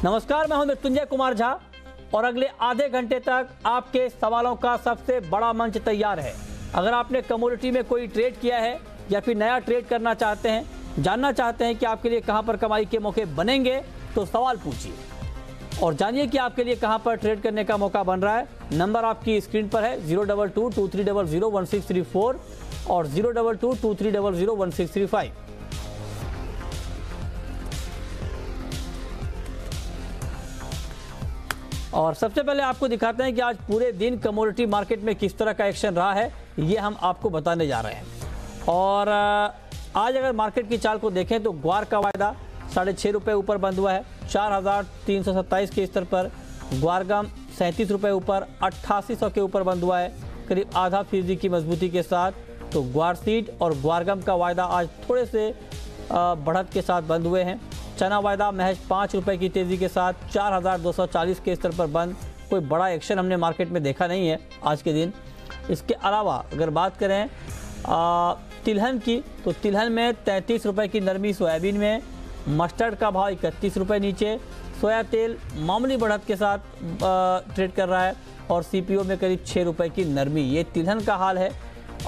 नमस्कार, मैं हूं मृत्युंजय कुमार झा और अगले आधे घंटे तक आपके सवालों का सबसे बड़ा मंच तैयार है। अगर आपने कमोडिटी में कोई ट्रेड किया है या फिर नया ट्रेड करना चाहते हैं, जानना चाहते हैं कि आपके लिए कहां पर कमाई के मौके बनेंगे, तो सवाल पूछिए और जानिए कि आपके लिए कहां पर ट्रेड करने का मौका बन रहा है। नंबर आपकी स्क्रीन पर है 02223001634 और 02223001635। और सबसे पहले आपको दिखाते हैं कि आज पूरे दिन कमोडिटी मार्केट में किस तरह का एक्शन रहा है, ये हम आपको बताने जा रहे हैं। और आज अगर मार्केट की चाल को देखें तो ग्वार का वायदा 6.5 रुपये ऊपर बंद हुआ है 4327 के स्तर पर। ग्वारगम 37 रुपये ऊपर 8800 के ऊपर बंद हुआ है, करीब आधा फीसदी की मजबूती के साथ। तो ग्वार सीड और ग्वारगम का वायदा आज थोड़े से बढ़त के साथ बंद हुए हैं। चना वायदा महज 5 रुपये की तेज़ी के साथ 4240 के स्तर पर बंद। कोई बड़ा एक्शन हमने मार्केट में देखा नहीं है आज के दिन। इसके अलावा अगर बात करें तिलहन की, तो तिलहन में 33 रुपये की नरमी। सोयाबीन में मस्टर्ड का भाव 31 रुपये नीचे। सोया तेल मामूली बढ़त के साथ ट्रेड कर रहा है और सीपीओ में करीब 6 रुपये की नरमी। ये तिलहन का हाल है।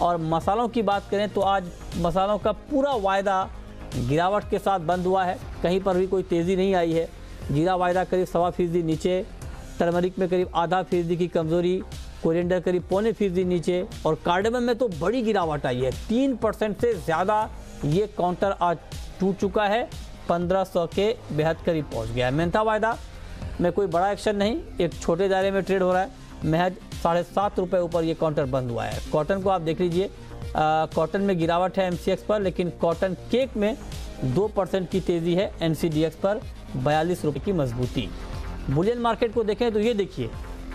और मसालों की बात करें तो आज मसालों का पूरा वायदा गिरावट के साथ बंद हुआ है, कहीं पर भी कोई तेज़ी नहीं आई है। जीरा वायदा करीब 1.25% नीचे, टर्मरिक में करीब आधा फीसदी की कमज़ोरी, कोरिएंडर करीब 0.25% नीचे और कार्डेमम में तो बड़ी गिरावट आई है। 3% से ज़्यादा ये काउंटर आज टूट चुका है, 1500 के बेहद करीब पहुंच गया है। मेंथा वायदा में कोई बड़ा एक्शन नहीं, एक छोटे दायरे में ट्रेड हो रहा है, महज 7.5 रुपये ऊपर ये काउंटर बंद हुआ है। कॉटन को आप देख लीजिए, कॉटन में गिरावट है एमसीएक्स पर, लेकिन कॉटन केक में 2% की तेज़ी है। एनसीडीएक्स पर 42 रुपये की मजबूती। बुलियन मार्केट को देखें तो ये देखिए,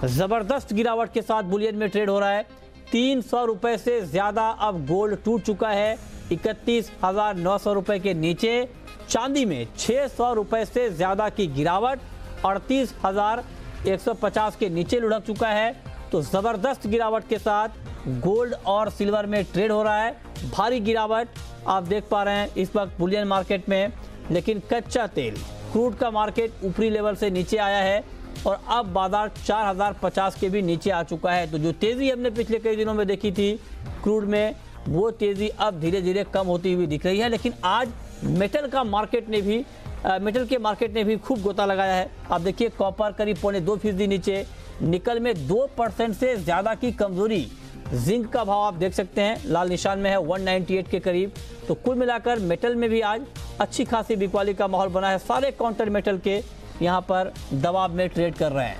ज़बरदस्त गिरावट के साथ बुलियन में ट्रेड हो रहा है। 300 रुपये से ज़्यादा अब गोल्ड टूट चुका है 31,900 रुपये के नीचे। चांदी में 600 रुपये से ज़्यादा की गिरावट 38,150 के नीचे लुढ़क चुका है। तो ज़बरदस्त गिरावट के साथ गोल्ड और सिल्वर में ट्रेड हो रहा है। भारी गिरावट आप देख पा रहे हैं इस वक्त बुलियन मार्केट में। लेकिन कच्चा तेल, क्रूड का मार्केट ऊपरी लेवल से नीचे आया है और अब बाजार 4050 के भी नीचे आ चुका है। तो जो तेज़ी हमने पिछले कई दिनों में देखी थी क्रूड में, वो तेज़ी अब धीरे धीरे कम होती हुई दिख रही है। लेकिन आज मेटल के मार्केट ने भी खूब गोता लगाया है। आप देखिए, कॉपर करीब 0.25% नीचे, निकल में 2% से ज़्यादा की कमज़ोरी। जिंक का भाव आप देख सकते हैं, लाल निशान में है 198 के करीब। तो कुल मिलाकर मेटल में भी आज अच्छी खासी बिकवाली का माहौल बना है। सारे काउंटर मेटल के यहाँ पर दबाव में ट्रेड कर रहे हैं।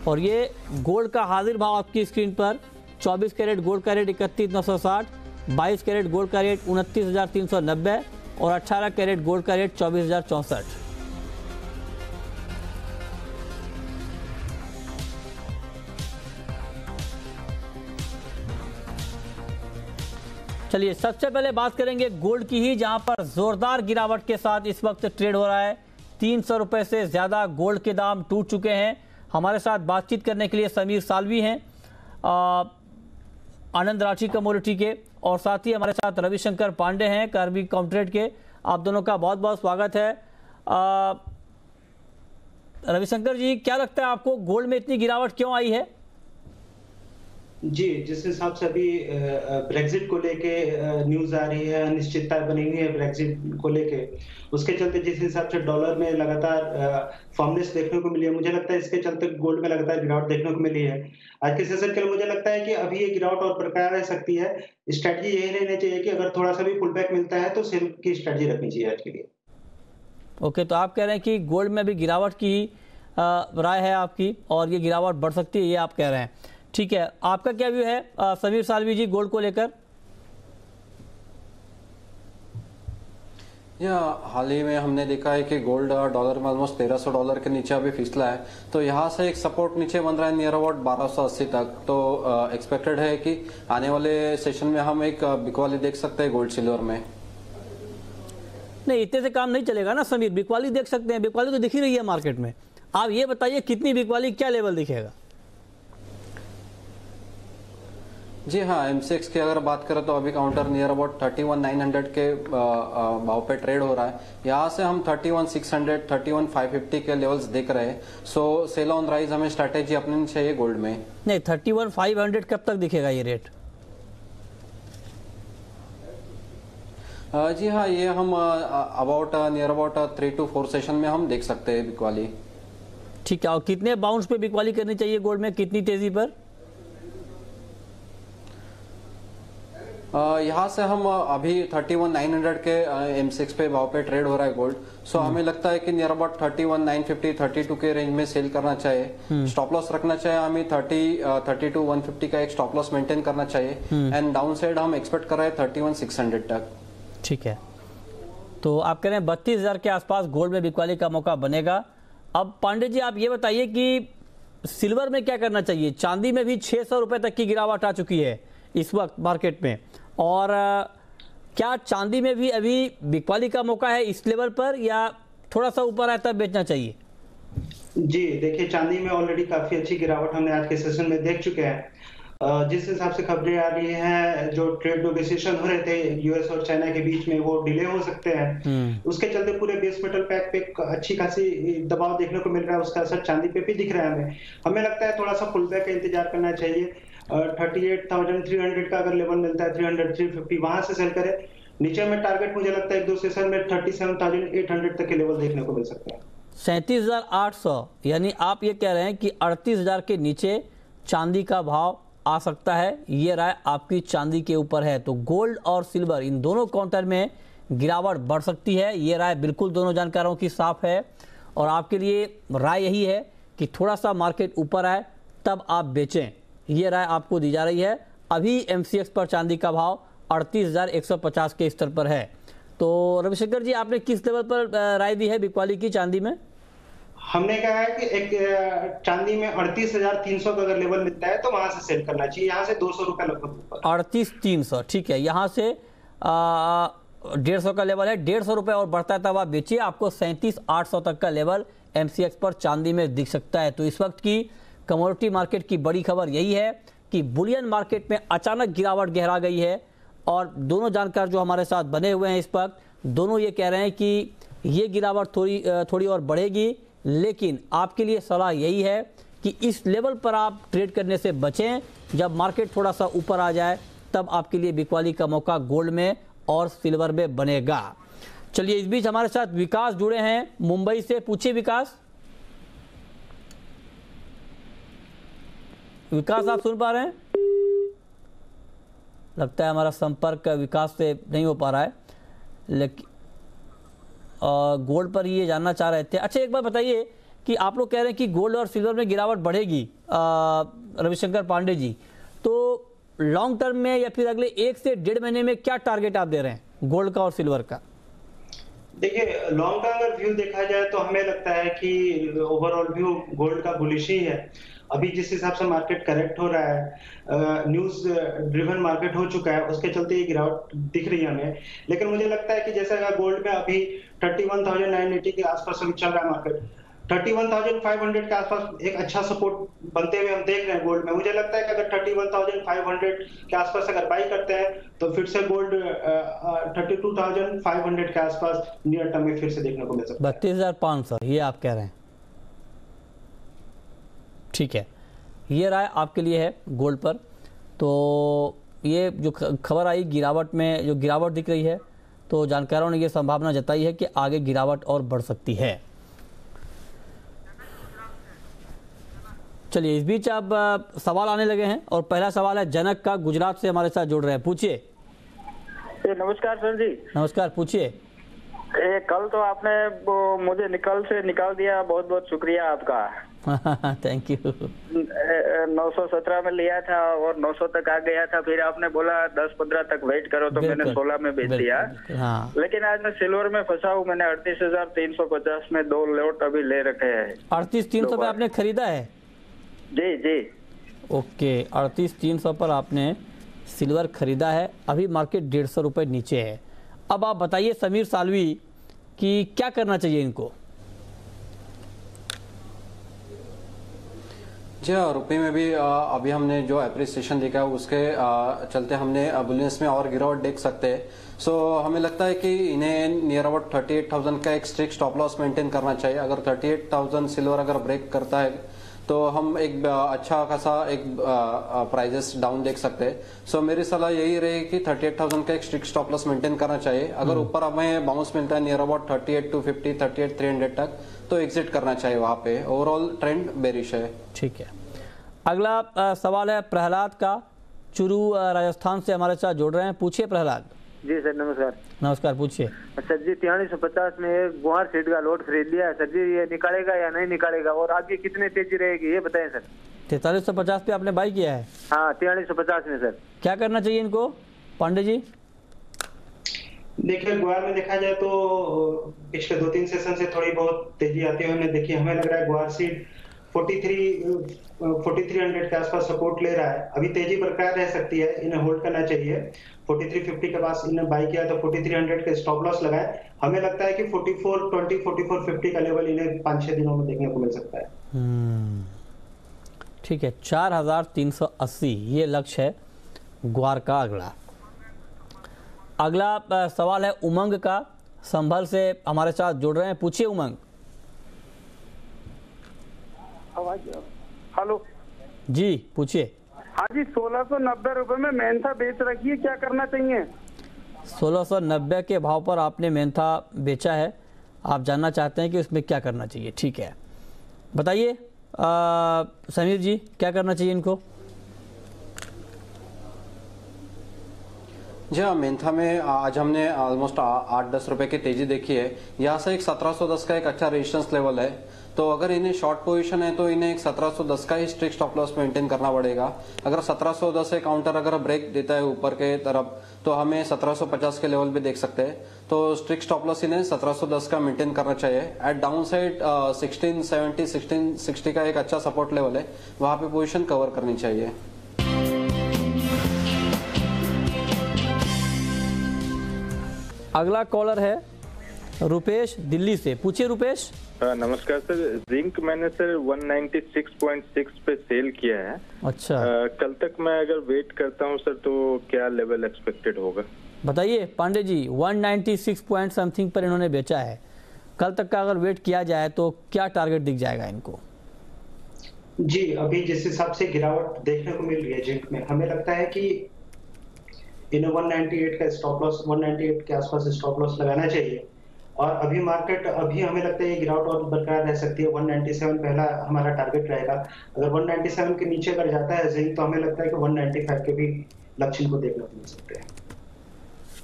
और ये गोल्ड का हाजिर भाव आपकी स्क्रीन पर, 24 कैरेट गोल्ड का रेट 31,960, 22 कैरेट गोल्ड का रेट 29,390 और 18 कैरेट गोल्ड का रेट 24,064। चलिए सबसे पहले बात करेंगे गोल्ड की ही, जहां पर जोरदार गिरावट के साथ इस वक्त ट्रेड हो रहा है। 300 रुपये से ज़्यादा गोल्ड के दाम टूट चुके हैं। हमारे साथ बातचीत करने के लिए समीर सालवी हैं आनंद राठी कमोडिटी के, और साथ ही हमारे साथ रविशंकर पांडे हैं कार्बी कॉन्ट्रेड के। आप दोनों का बहुत बहुत स्वागत है। रविशंकर जी, क्या लगता है आपको, गोल्ड में इतनी गिरावट क्यों आई है? जी, जिस हिसाब से अभी ब्रेक्जिट को लेके न्यूज आ रही है, अनिश्चितता बनी हुई है ब्रेक्जिट को लेके, उसके चलते जिस हिसाब से डॉलर में लगातार फॉर्मनेस देखने को मिली है, मुझे लगता है इसके चलते गोल्ड में लगातार गिरावट देखने को मिली है। आज के सेशन के लिए मुझे लगता है कि अभी ये गिरावट और बरकरार रह सकती है। स्ट्रेटजी यही रहनी चाहिए कि अगर थोड़ा सा भी पुल बैक मिलता है तो सेल की स्ट्रेटजी रखनी चाहिए आज के लिए। ओके, तो आप कह रहे हैं कि गोल्ड में भी गिरावट की राय है आपकी और ये गिरावट बढ़ सकती है, ये आप कह रहे हैं। ठीक है, आपका क्या व्यू है समीर सालवी जी गोल्ड को लेकर? हाल ही में हमने देखा है कि गोल्ड डॉलर में ऑलमोस्ट $1300 के नीचे अभी फिसला है। तो यहाँ से एक सपोर्ट नीचे बन रहा है नियर अबाउट 1280 तक। तो एक्सपेक्टेड है कि आने वाले सेशन में हम एक बिकवाली देख सकते हैं गोल्ड सिल्वर में। नहीं, इतने से काम नहीं चलेगा ना समीर। बिकवाली देख सकते हैं, बिकवाली तो दिख ही रही है मार्केट में। आप ये बताइए कितनी बिकवाली, क्या लेवल दिखेगा? जी हाँ, एमसीएक्स की अगर बात करें तो अभी काउंटर नियर अबाउट 31,900 के भाव पे ट्रेड हो रहा है। यहाँ से हम 31,600, 31,550 के लेवल्स देख रहे हैं। सो सेल ऑन राइज हमें स्ट्रैटेजी अपनानी चाहिए गोल्ड में। नहीं, 31,500 कब तक दिखेगा ये रेट? जी हाँ, ये हम नियर अबाउट 3 to 4 सेशन में हम देख सकते हैं बिकवाली। ठीक है, और कितने बाउंस पे बिकवाली करनी चाहिए गोल्ड में, कितनी तेजी पर? यहाँ से हम अभी 31,900 के M6 पे भाव पे ट्रेड हो रहा है गोल्ड। सो हमें लगता है कि नियर अबाउट 31,950, 32 के रेंज में सेल करना चाहिए। स्टॉप लॉस रखना चाहिए हमें 32,150 का एक स्टॉप लॉस मेंटेन करना चाहिए। एंड डाउन साइड हम एक्सपेक्ट कर रहे हैं 31,600 तक। ठीक है, तो आप कह रहे हैं 32,000 के आसपास गोल्ड में बिकवाली का मौका बनेगा। अब पांडे जी आप ये बताइए कि सिल्वर में क्या करना चाहिए? चांदी में भी 600 रुपए तक की गिरावट आ चुकी है इस वक्त मार्केट में, और क्या चांदी में भी अभी बिकवाली का मौका है इस लेवल पर, या थोड़ा सा ऊपर आए तब बेचना चाहिए? जी देखिए, चांदी में ऑलरेडी काफी अच्छी गिरावट हमने आज के सेशन में देख चुके हैं। जिस हिसाब से खबरें आ रही हैं, जो ट्रेड नेगोशिएशन हो रहे थे यूएस और चाइना के बीच में, वो डिले हो सकते हैं। उसके चलते पूरे बेस मेटल पैक पे अच्छी खासी दबाव देखने को मिल रहा है। उसका असर चांदी पे भी दिख रहा है। हमें लगता है थोड़ा सा पुल बैक का इंतजार करना चाहिए। 38,300 का अगर लेवल मिलता है, 300, 350 वहां से सेल करे। नीचे में टारगेट मुझे लगता है 1-2 सेशन में 37,800 तक के लेवल देखने को मिल सकते हैं। 37,800, यानी आप ये कह रहे हैं कि 38,000 के नीचे चांदी का भाव आ सकता है। ये राय आपकी चांदी के ऊपर है, तो गोल्ड और सिल्वर इन दोनों काउंटर में गिरावट बढ़ सकती है। ये राय बिल्कुल दोनों जानकारों की साफ है, और आपके लिए राय यही है कि थोड़ा सा मार्केट ऊपर आए तब आप बेचें। ये राय आपको दी जा रही है। अभी एमसीएक्स पर चांदी का भाव 38,150 के स्तर पर है। तो रविशंकर जी, आपने किस लेवल पर राय दी है बिकवाली की चांदी में? हमने कहा है कि एक चांदी में 38,300 का अगर लेवल मिलता है तो वहां से सेल करना चाहिए। यहाँ से 200 रुपए लगभग ऊपर। 38,300, ठीक है। यहाँ से 150 का लेवल है, 150 रुपए और बढ़ता है तब आप बेचिए। आपको 37,800 तक का लेवल एमसीएक्स पर चांदी में दिख सकता है। तो इस वक्त की कमोडिटी मार्केट की बड़ी खबर यही है कि बुलियन मार्केट में अचानक गिरावट गहरा गई है, और दोनों जानकार जो हमारे साथ बने हुए हैं इस वक्त, दोनों ये कह रहे हैं कि ये गिरावट थोड़ी और बढ़ेगी। लेकिन आपके लिए सलाह यही है कि इस लेवल पर आप ट्रेड करने से बचें। जब मार्केट थोड़ा सा ऊपर आ जाए तब आपके लिए बिकवाली का मौका गोल्ड में और सिल्वर में बनेगा। चलिए, इस बीच हमारे साथ विकास जुड़े हैं मुंबई से। पूछिए विकास। विकास, आप सुन पा रहे हैं? लगता है हमारा संपर्क विकास से नहीं हो पा रहा है, लेकिन गोल्ड पर ये जानना चाह रहे थे। अच्छा, एक बार बताइए कि आप लोग कह रहे हैं कि गोल्ड और सिल्वर में गिरावट बढ़ेगी, रविशंकर पांडे जी, तो लॉन्ग टर्म में या फिर अगले 1 से 1.5 महीने में क्या टारगेट आप दे रहे हैं गोल्ड का और सिल्वर का? देखिए, लॉन्ग टर्म अगर व्यू देखा जाए तो हमें लगता है कि ओवरऑल व्यू गोल्ड का बुलिश ही है। अभी जिस हिसाब से मार्केट करेक्ट हो रहा है, न्यूज ड्रिवन मार्केट हो चुका है, उसके चलते ये गिरावट दिख रही है हमें। लेकिन मुझे लगता है कि जैसा गोल्ड में अभी 31,980 के आसपास अभी चल रहा है मार्केट, 31,500 के आसपास एक अच्छा सपोर्ट बनते हुए हम देख रहे हैं गोल्ड में। मुझे लगता है कि अगर 31,500 के आसपास अगर बाई करते हैं तो फिर से गोल्ड 32,500 के आसपास नियर टर्म में फिर से देखने को मिल सकता है। 32,500 ये आप कह रहे हैं? ठीक है, ये राय आपके लिए है गोल्ड पर। तो ये जो खबर आई गिरावट में, जो गिरावट दिख रही है, तो जानकारों ने ये संभावना जताई है कि आगे गिरावट और बढ़ सकती है। चलिए, इस बीच अब सवाल आने लगे हैं, और पहला सवाल है जनक का, गुजरात से हमारे साथ जुड़ रहे हैं। पूछिए। नमस्कार सर जी। नमस्कार, पूछिए। कल तो आपने मुझे निकाल दिया, बहुत बहुत शुक्रिया आपका। Thank you. 917 में लिया था और 900 तक आ गया था, फिर आपने बोला 10-15 तक वेट करो, तो मैंने 16 में बेच दिया। हाँ। लेकिन आज मैं सिल्वर में फंसा हूँ। मैंने 38,350 में 2 लोट अभी ले रखे हैं। 38,300 पे आपने खरीदा है? जी जी। ओके, 38,300 पर आपने सिल्वर खरीदा है। अभी मार्केट 150 रुपए नीचे है। अब आप बताइए समीर सालवी कि क्या करना चाहिए इनको? जी हाँ, रुपये में भी अभी हमने जो एप्रिसिएशन देखा है उसके चलते हमने बुलियंस में और गिरावट देख सकते हैं। सो हमें लगता है कि इन्हें नियर अबाउट 38,000 का एक स्ट्रिक्ट स्टॉप लॉस मेंटेन करना चाहिए। अगर 38,000 सिल्वर अगर ब्रेक करता है तो हम एक अच्छा खासा एक प्राइजेस डाउन देख सकते हैं। सो मेरी सलाह यही रहेगी कि 38,000 का एक स्ट्रिक्ट स्टॉप लॉस मेंटेन करना चाहिए। अगर ऊपर हमें बाउंस मिलता है नियर अबाउट 38,250 38,300 तक तो एग्जिट करना चाहिए वहां पे। ओवरऑल ट्रेंड बेरिश है। ठीक है, अगला सवाल है प्रहलाद का, चुरू राजस्थान से हमारे साथ जुड़ रहे हैं। पूछिए प्रहलाद। जी सर नमस्कार। नमस्कार, पूछिए। सर जी 4350 में एक गुहार सीट का लोड खरीद लिया है सर जी, ये निकालेगा या नहीं निकालेगा और आगे कितनी तेजी रहेगी ये बताएं सर। 4350 पे आपने बाई किया है? हाँ 4350 में सर। क्या करना चाहिए इनको पांडे जी? देखिए गुआर में देखा जाए तो पिछले 2-3 सेशन से थोड़ी बहुत तेजी आती है हमें देखिए, हमें लग रहा है गुआर सीट 4300 के आसपास सपोर्ट ले रहा है। अभी तेजी बरकरार रह सकती है, इन्हें होल्ड करना चाहिए। 4350 के पास इन्हें बाई किया तो 4300 के स्टॉप लॉस लगाए। हमें लगता है कि 4420 4450 का लेवल इन्हें 5-6 दिनों में देखने को मिल सकता है। ठीक है, 4380 ये लक्ष्य है ग्वार का। अगला सवाल है उमंग का, संभल से हमारे साथ जुड़ रहे हैं। पूछिए उमंग। हेलो जी पूछिए। हाँ जी 1690 रुपए में मेंथा बेच रखी है, क्या करना चाहिए? 1690 के भाव पर आपने मेंथा बेचा है, आप जानना चाहते हैं कि उसमें क्या करना चाहिए। ठीक है, बताइए समीर जी क्या करना चाहिए इनको? जी हाँ, मेंथा में आज हमने ऑलमोस्ट 8-10 रुपए की तेजी देखी है। यहाँ से एक 1710 का एक अच्छा रेजिस्टेंस लेवल है। तो अगर इन्हें शॉर्ट पोजीशन है तो इन्हें एक 1710 का ही स्ट्रिक्ट स्टॉप लॉस मेंटेन करना पड़ेगा। अगर 1710 से काउंटर अगर ब्रेक देता है ऊपर के तरफ तो हमें 1750 के लेवल पे देख सकते हैं। तो स्ट्रिक्ट स्टॉप लॉस इन्हें 1710 का मेंटेन करना चाहिए। एट डाउन साइड 1670 1660 का एक अच्छा सपोर्ट लेवल है, वहां पे पोजीशन कवर करनी चाहिए। अगला कॉलर है रुपेश दिल्ली से। पूछिए रुपेश। नमस्कार सर। जिंक मैंने सर 196.6 पे सेल किया है। अच्छा, कल तक मैं अगर वेट करता हूं सर तो क्या लेवल एक्सपेक्टेड होगा? बताइए पांडे जी। 196 पॉइंट समथिंग पर इन्होंने बेचा है, कल तक का अगर वेट किया जाए तो क्या टारगेट दिख जाएगा इनको? जी अभी जिस हिसाब से गिरावट देखने को मिल रही है जिंक में, हमें लगता है कि इन्हें 198 का स्टॉप लॉस 198 के आसपास स्टॉप लॉस लगाना चाहिए। और अभी मार्केट अभी हमें लगता है ये गिरावट और बरकरार रह सकती है। 197 पहला हमारा टारगेट रहेगा। अगर 197 के नीचे अगर जाता है जिंक तो हमें लगता है कि 195 के भी लक्ष्य को देखने को मिल सकते हैं।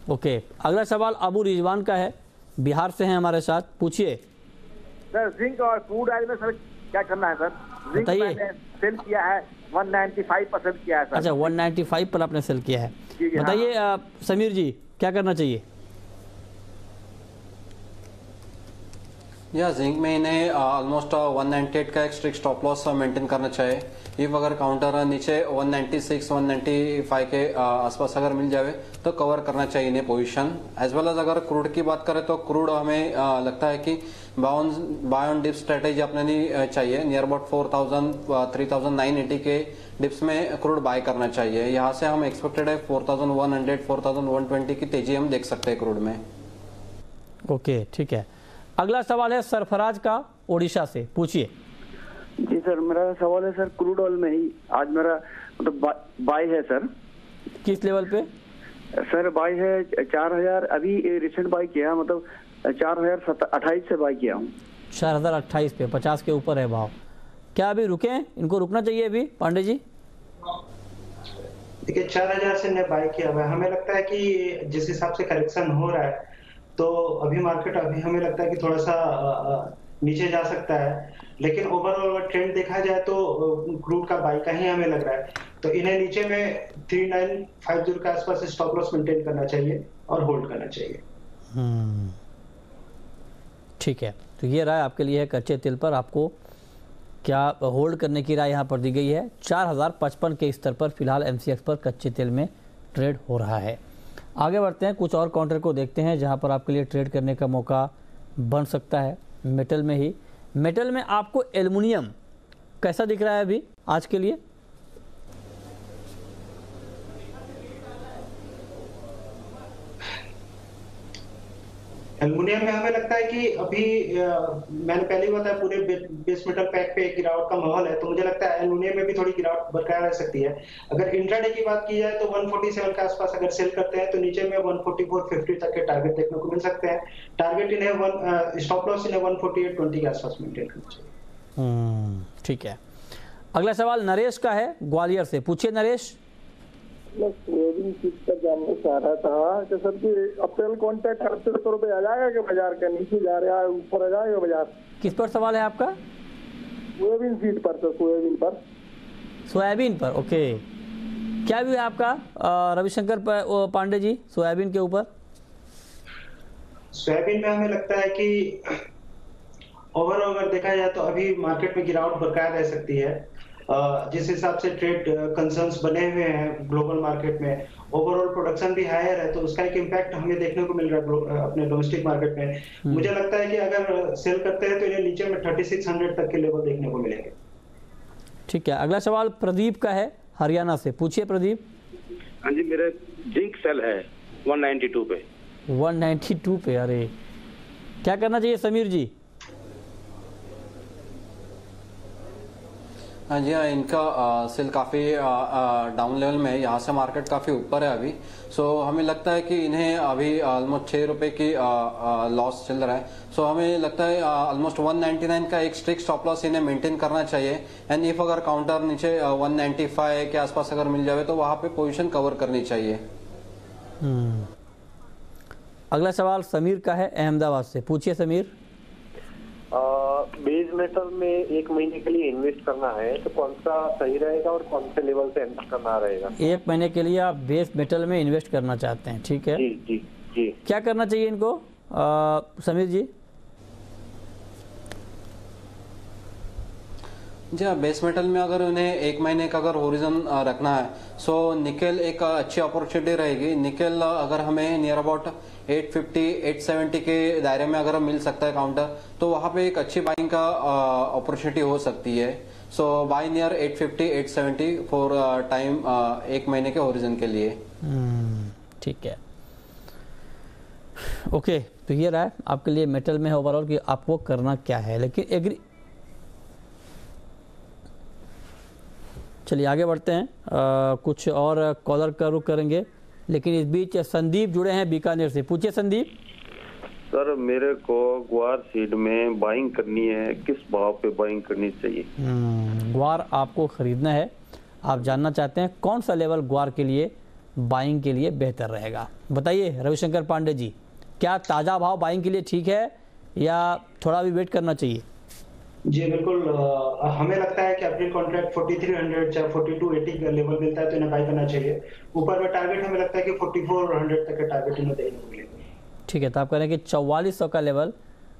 ओके, अगला सवाल अबू रिजवान का है, बिहार से हैं हमारे साथ। पूछिए सर जिंक और क्रूड ऑयल में सर क्या करना है सर? जिंक बताइए। मैंने सेल किया है 195% किया है सर। अच्छा 195 पर आपने सेल किया है, जी, हाँ। बताइए समीर जी क्या करना चाहिए? या जिंक में इन्हें ऑलमोस्ट 198 का एक स्ट्रिक्ट स्टॉप लॉस मेंटेन करना चाहिए। इफ अगर काउंटर नीचे 196 195 के आसपास अगर मिल जाए तो कवर करना चाहिए इन्हें पोजीशन। एज वेल एज अगर क्रूड की बात करें तो क्रूड हमें लगता है कि बाय ऑन डिप स्ट्रेटेजी अपनानी चाहिए। नियर अबाउट 3980 के डिप्स में क्रूड बाय करना चाहिए। यहाँ से हम एक्सपेक्टेड है 4100 4120 की तेजी हम देख सकते हैं क्रूड में। ओके ठीक है, अगला सवाल है सरफराज का, ओडिशा से। पूछिए। जी सर मेरा सवाल है सर क्रूड ऑयल में ही आज मेरा मतलब बाई है सर। किस लेवल पे? सर बाई है 4000, अभी रिसेंट बाई किया मतलब 4028 से बाई किया हूँ। 4028 पे, 50 के ऊपर है भाव। क्या अभी रुके हैं? इनको रुकना चाहिए अभी पांडे जी? देखिए 4000 से इन्हें बाय किया हुआ है। हमें लगता है कि जिस हिसाब से करेक्शन हो रहा है तो अभी मार्केट अभी हमें लगता है कि थोड़ा सा नीचे जा सकता है। लेकिन ओवरऑल ट्रेंड देखा जाए तो क्रूड का बाई का ही हमें लग रहा है। तो इन्हें नीचे में 3950 के आसपास स्टॉप लॉस मेंटेन करना चाहिए और होल्ड करना चाहिए। ठीक है, तो ये राय आपके लिए है कच्चे तेल पर। आपको क्या होल्ड करने की राय यहाँ पर दी गई है। 4055 के स्तर पर फिलहाल एमसीएक्स पर कच्चे तेल में ट्रेड हो रहा है। आगे बढ़ते हैं, कुछ और काउंटर को देखते हैं जहाँ पर आपके लिए ट्रेड करने का मौका बन सकता है। मेटल में ही, मेटल में आपको एल्युमिनियम कैसा दिख रहा है अभी आज के लिए? एल्युमिनियम में हमें लगता है कि अभी मैंने पहले ही बताया पूरे बेस मेटल पैक पे एक गिरावट का माहौल है, तो मुझे लगता है एल्युमिनियम में भी थोड़ी गिरावट बरकरार रह सकती है। अगर इंट्राडे की बात की जाए तो 147 के आसपास अगर सेल करते हैं तो नीचे में 144.50 तक के टारगेट देखने को मिल सकते हैं। टारगेट इन्हें स्टॉप लॉस इन्हें 148.20 के आसपास मेंटेन करना चाहिए। ठीक है। अगला सवाल नरेश का है ग्वालियर से, पूछिए नरेश। मैं सोयाबीन सीड का जानना चाह रहा था कि सर जी अप्रैल कॉन्ट्रैक्ट 3800 रुपये आ जाएगा कि बाजार का नीचे जा रहा है, ऊपर आ जाएगा बाजार? किस पर सवाल है आपका? सोयाबीन सीड पर सर, सोयाबीन पर। सोयाबीन पर, ओके। क्या व्यू है आपका रविशंकर पांडे जी सोयाबीन के ऊपर? सोयाबीन में हमें लगता है कि ओवरऑल अगर देखा जाए तो अभी मार्केट में गिरावट बरकरार रह सकती है। जिस हिसाब से ट्रेड कंसर्न्स बने हुए हैं ग्लोबल मार्केट में, ओवरऑल प्रोडक्शन भी हायर है, तो उसका एक इम्पैक्ट हमें देखने को मिल रहा है अपने डोमेस्टिक मार्केट में। मुझे लगता है कि अगर सेल करते हैं तो इन्हें नीचे में 3600 तक के लेवल देखने को मिलेंगे। ठीक है। अगला सवाल प्रदीप का है हरियाणा से, पूछिए प्रदीप। हाँ जी, मेरा जिंक सेल है 192 पे। 192 पे, अरे क्या करना चाहिए समीर जी? हाँ जी, हाँ, इनका सेल काफ़ी डाउन लेवल में है। यहाँ से मार्केट काफ़ी ऊपर है अभी। सो हमें लगता है कि इन्हें अभी ऑलमोस्ट 6 रुपये की लॉस चल रहा है। सो हमें लगता है ऑलमोस्ट 199 का एक स्ट्रिक्ट स्टॉप लॉस इन्हें मेंटेन करना चाहिए। एंड इफ अगर काउंटर नीचे 195 के आसपास अगर मिल जाए तो वहाँ पे पोजीशन कवर करनी चाहिए। अगला सवाल समीर का है अहमदाबाद से, पूछिए समीर। बेस मेटल में 1 महीने के लिए इन्वेस्ट करना है तो कौन सा सही रहेगा और कौन से लेवल से एंटर करना रहेगा? 1 महीने के लिए आप बेस मेटल में इन्वेस्ट करना चाहते हैं, ठीक है? जी जी जी। क्या करना चाहिए इनको समीर जी? जी हाँ, बेस मेटल में अगर उन्हें 1 महीने का अगर होरिजन रखना है सो निकेल एक अच्छी अपॉर्चुनिटी रहेगी। निकेल अगर हमें नियर अबाउट 850 870 के दायरे में अगर मिल सकता है काउंटर, तो वहां पे एक अच्छी बाइंग का अपॉर्चुनिटी हो सकती है। सो बाय नियर 850 870 फॉर टाइम 1 महीने के होरिजन के लिए। ठीक है, ओके। तो ये रहा है आपके लिए मेटल में ओवरऑल कि आपको करना क्या है। लेकिन एग्री, चलिए आगे बढ़ते हैं। कुछ और कॉलर का रुख करेंगे, लेकिन इस बीच संदीप जुड़े हैं बीकानेर से, पूछिए संदीप। सर मेरे को ग्वार सीड में बाइंग करनी है, किस भाव पे बाइंग करनी चाहिए? ग्वार आपको खरीदना है, आप जानना चाहते हैं कौन सा लेवल ग्वार के लिए बाइंग के लिए बेहतर रहेगा। बताइए रविशंकर पांडे जी, क्या ताज़ा भाव बाइंग के लिए ठीक है या थोड़ा भी वेट करना चाहिए? जी बिल्कुल, हमें लगता है कि अप्रैल कॉन्ट्रैक्ट 4300 या 4280 का लेवल मिलता है तो इन्हें बाय करना चाहिए। ऊपर में टारगेट हमें लगता है कि 4400 तक के टारगेट इन्हें देखने को मिलेंगे। ठीक है, तो आप कह रहे हैं कि 4400 का लेवल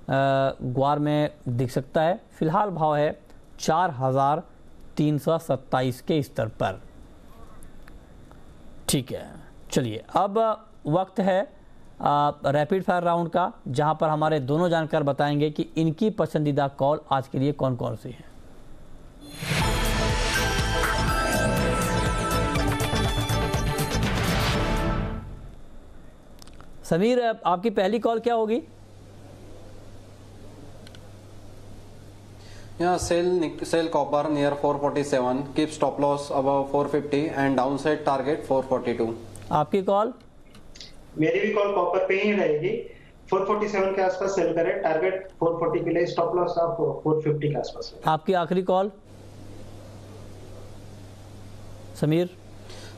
ग्वार में दिख सकता है। फिलहाल भाव है 4327 के स्तर पर। ठीक है, चलिए अब वक्त है रैपिड फायर राउंड का, जहां पर हमारे दोनों जानकार बताएंगे कि इनकी पसंदीदा कॉल आज के लिए कौन कौन सी है। समीर, आपकी पहली कॉल क्या होगी? यहाँ sell copper near 447, keep stop loss above 450 and down side target 442। आपकी कॉल? मेरी भी कॉल कॉपर पे ही रहेगी। 447 के आसपास सेल करें, टारगेट 440 के लिए, स्टॉप लॉस आप 450 के आसपास। आपकी आखिरी call Sameer?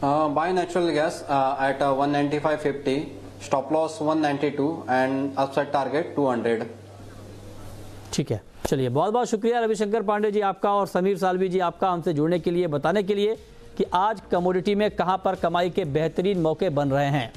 By natural gas at 195.50, stop loss 192 and upside target 200। ठीक है, चलिए बहुत बहुत शुक्रिया रविशंकर पांडे जी आपका और समीर सालवी जी आपका हमसे जुड़ने के लिए, बताने के लिए कि आज कमोडिटी में कहां पर कमाई के बेहतरीन मौके बन रहे हैं।